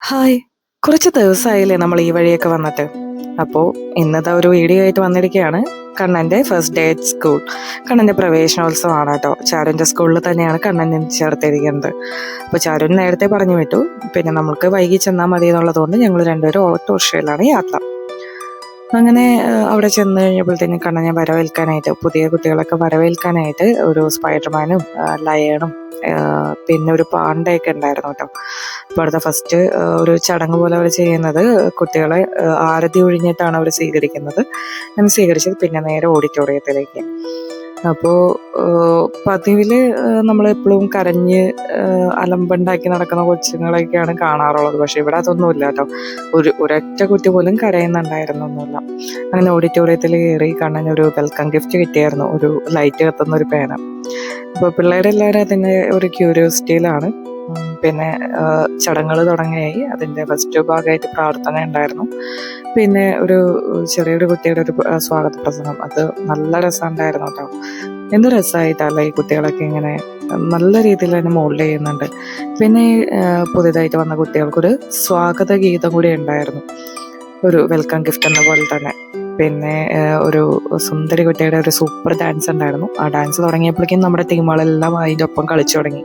Hi. കുറച്ച് ദിവസമായില്ലേ നമ്മൾ ഈ വഴിയൊക്കെ വന്നിട്ട്. അപ്പോൾ ഇന്നത്തെ ഒരു വീഡിയോ ആയിട്ട് വന്നിരിക്കുകയാണ്. കണ്ണൻ്റെ ഫസ്റ്റ് ഡേ അറ്റ് സ്കൂൾ. കണ്ണൻ്റെ പ്രവേശനോത്സവമാണ് കേട്ടോ. ചാരുൻ്റെ സ്കൂളിൽ തന്നെയാണ് കണ്ണൻ ചേർത്തിരിക്കുന്നത്. അപ്പോൾ ചാരു നേരത്തെ പറഞ്ഞു വിട്ടു. പിന്നെ നമുക്ക് വൈകി ചെന്നാൽ മതി എന്നുള്ളതുകൊണ്ട് ഞങ്ങൾ രണ്ടുപേരും ഓട്ടോറിക്ഷയിലാണ് യാത്ര. അങ്ങനെ അവിടെ ചെന്ന് കഴിഞ്ഞപ്പോഴത്തേനും കണ്ണനെ വരവേൽക്കാനായിട്ട്, പുതിയ കുട്ടികളൊക്കെ വരവേൽക്കാനായിട്ട് ഒരു സ്പൈഡർമാനും ലയണും പിന്നെ ഒരു പാണ്ടയൊക്കെ ഉണ്ടായിരുന്നു കേട്ടോ. അപ്പോൾ അടുത്ത ഫസ്റ്റ് ഒരു ചടങ്ങ് പോലെ അവർ ചെയ്യുന്നത് കുട്ടികളെ ആരതി ഒഴിഞ്ഞിട്ടാണ് അവർ സ്വീകരിക്കുന്നത്. അങ്ങനെ സ്വീകരിച്ചത് പിന്നെ നേരെ ഓഡിറ്റോറിയത്തിലേക്ക്. അപ്പോൾ പതിവില് നമ്മളെപ്പോഴും കരഞ്ഞ് അലമ്പുണ്ടാക്കി നടക്കുന്ന കൊച്ചുങ്ങളൊക്കെയാണ് കാണാറുള്ളത്. പക്ഷെ ഇവിടെ അതൊന്നുമില്ല കേട്ടോ. ഒരൊറ്റ കുട്ടി പോലും കരയുന്നുണ്ടായിരുന്നൊന്നുമില്ല. അങ്ങനെ ഓഡിറ്റോറിയത്തിൽ കയറി കണ്ണനൊരു വെൽക്കം ഗിഫ്റ്റ് കിട്ടിയായിരുന്നു, ഒരു ലൈറ്റ് കത്തുന്ന ഒരു പേന. അപ്പോൾ പിള്ളേരെല്ലാവരും അതിൻ്റെ ഒരു ക്യൂരിയോസിറ്റിയിലാണ്. പിന്നെ ചടങ്ങുകൾ തുടങ്ങിയായി. അതിൻ്റെ ഫസ്റ്റ് ഭാഗമായിട്ട് പ്രാർത്ഥന ഉണ്ടായിരുന്നു. പിന്നെ ഒരു ചെറിയൊരു കുട്ടിയുടെ ഒരു സ്വാഗത പ്രസംഗം, അത് നല്ല രസമുണ്ടായിരുന്നു കേട്ടോ. എന്ത് രസമായിട്ടല്ല ഈ കുട്ടികളൊക്കെ ഇങ്ങനെ നല്ല രീതിയിൽ തന്നെ മോൾഡ് ചെയ്യുന്നുണ്ട്. പിന്നെ പുതിയതായിട്ട് വന്ന കുട്ടികൾക്കൊരു സ്വാഗത ഗീതം കൂടി ഉണ്ടായിരുന്നു, ഒരു വെൽക്കം ഗിഫ്റ്റ് എന്ന പോലെ തന്നെ. പിന്നെ ഒരു സുന്ദരി കുട്ടിയുടെ ഒരു സൂപ്പർ ഡാൻസ് ഉണ്ടായിരുന്നു. ആ ഡാൻസ് തുടങ്ങിയപ്പോഴേക്കും നമ്മുടെ ടീമുകളെല്ലാം അതിൻ്റെ ഒപ്പം കളിച്ചു തുടങ്ങി.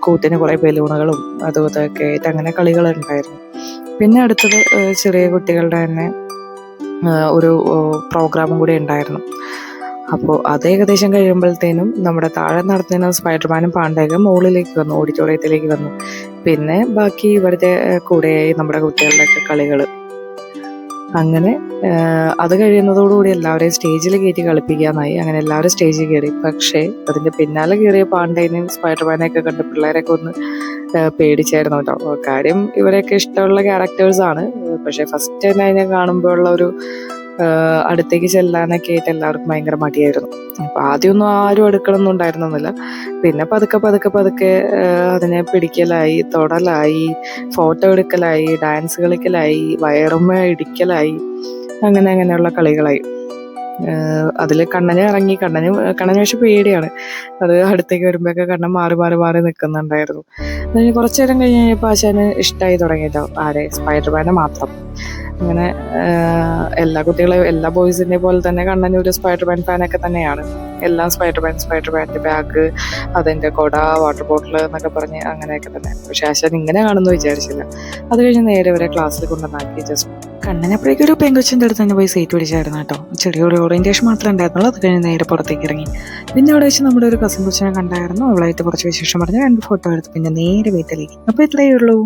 കൂട്ടിന് കുറേ ബലൂണുകളും അതും ഇതൊക്കെ ആയിട്ട് അങ്ങനെ കളികളുണ്ടായിരുന്നു. പിന്നെ അടുത്തത് ചെറിയ കുട്ടികളുടെ തന്നെ ഒരു പ്രോഗ്രാമും കൂടി ഉണ്ടായിരുന്നു. അപ്പോൾ അത് ഏകദേശം കഴിയുമ്പോഴത്തേനും നമ്മുടെ താഴെ നടത്തുന്ന സ്പൈഡർമാനും പാണ്ടയൊക്കെ മുകളിലേക്ക് വന്നു, ഓഡിറ്റോറിയത്തിലേക്ക് വന്നു. പിന്നെ ബാക്കി ഇവരുടെ കൂടെയായി നമ്മുടെ കുട്ടികളുടെയൊക്കെ കളികൾ. അങ്ങനെ അത് കഴിയുന്നതോടുകൂടി എല്ലാവരെയും സ്റ്റേജിൽ കയറ്റി കളിപ്പിക്കാനായി. അങ്ങനെ എല്ലാവരും സ്റ്റേജിൽ കയറി. പക്ഷേ അതിൻ്റെ പിന്നാലെ കയറിയ പാണ്ടേനെയും സ്പൈഡർമാനെയൊക്കെ കണ്ട് പിള്ളേരൊക്കെ ഒന്ന് പേടിച്ചായിരുന്നു കേട്ടോ. കാര്യം ഇവരെയൊക്കെ ഇഷ്ടമുള്ള ക്യാരക്ടേഴ്സാണ്. പക്ഷേ ഫസ്റ്റ് തന്നെ അതിനെ കാണുമ്പോഴുള്ള ഒരു അടുത്തേക്ക് ചെല്ലാനൊക്കെ ആയിട്ട് എല്ലാവർക്കും ഭയങ്കര മടിയായിരുന്നു. അപ്പം ആദ്യമൊന്നും ആരും അടുക്കണമെന്നും ഉണ്ടായിരുന്നില്ല. പിന്നെ പതുക്കെ പതുക്കെ പതുക്കെ അതിനെ പിടിക്കലായി, തൊടലായി, ഫോട്ടോ എടുക്കലായി, ഡാൻസ് കളിക്കലായി, വയറുമ്മ ഇടിക്കലായി, അങ്ങനെയുള്ള കളികളായി. അതിൽ കണ്ണന് ഇറങ്ങി. കണ്ണന് പക്ഷെ പേടിയാണ്. അത് അടുത്തേക്ക് വരുമ്പോഴൊക്കെ കണ്ണൻ മാറി മാറി മാറി നിൽക്കുന്നുണ്ടായിരുന്നു. അതിന് കുറച്ചു നേരം കഴിഞ്ഞ് കഴിഞ്ഞപ്പോൾ ആശാന് ഇഷ്ടമായി തുടങ്ങിയിട്ടോ, ആരെ, സ്പൈഡർമാനെ മാത്രം. അങ്ങനെ എല്ലാ കുട്ടികളെയും, എല്ലാ ബോയ്സിൻ്റെ പോലെ തന്നെ കണ്ണൻ ഒരു സ്പൈഡർമാൻ ഫാനൊക്കെ തന്നെയാണ്. എല്ലാം സ്പൈഡർമാൻ്റെ ബാഗ്, അതിൻ്റെ കൊട, വാട്ടർ ബോട്ടിൽ എന്നൊക്കെ പറഞ്ഞ് അങ്ങനെയൊക്കെ തന്നെ. പക്ഷെ ആശാൻ ഇങ്ങനെ കാണുമെന്ന് വിചാരിച്ചില്ല. അത് കഴിഞ്ഞ് നേരെ വരെ ക്ലാസ്സിൽ കൊണ്ടുവന്നാക്കി. ജസ്റ്റ് കണ്ണനപ്പോഴേക്കും ഒരു പെങ്കൊച്ചിൻ്റെ അടുത്ത് തന്നെ പോയി സീറ്റ് പിടിച്ചായിരുന്നു കേട്ടോ. ചെറിയൊരു ഓറിയൻറ്റേഷൻ മാത്രമേ ഉണ്ടായിരുന്നുള്ളൂ. അത് കഴിഞ്ഞ് നേരെ പുറത്തേക്ക് ഇറങ്ങി. പിന്നെ അവിടെ വെച്ച് നമ്മുടെ ഒരു കസിൻ കൊച്ചിനെ കണ്ടായിരുന്നു. അവളായിട്ട് കുറച്ച് വിശേഷം പറഞ്ഞ് 2 ഫോട്ടോ എടുത്ത് പിന്നെ നേരെ വീട്ടിലേക്ക്. അപ്പോൾ ഇത്രയേ ഉള്ളൂ.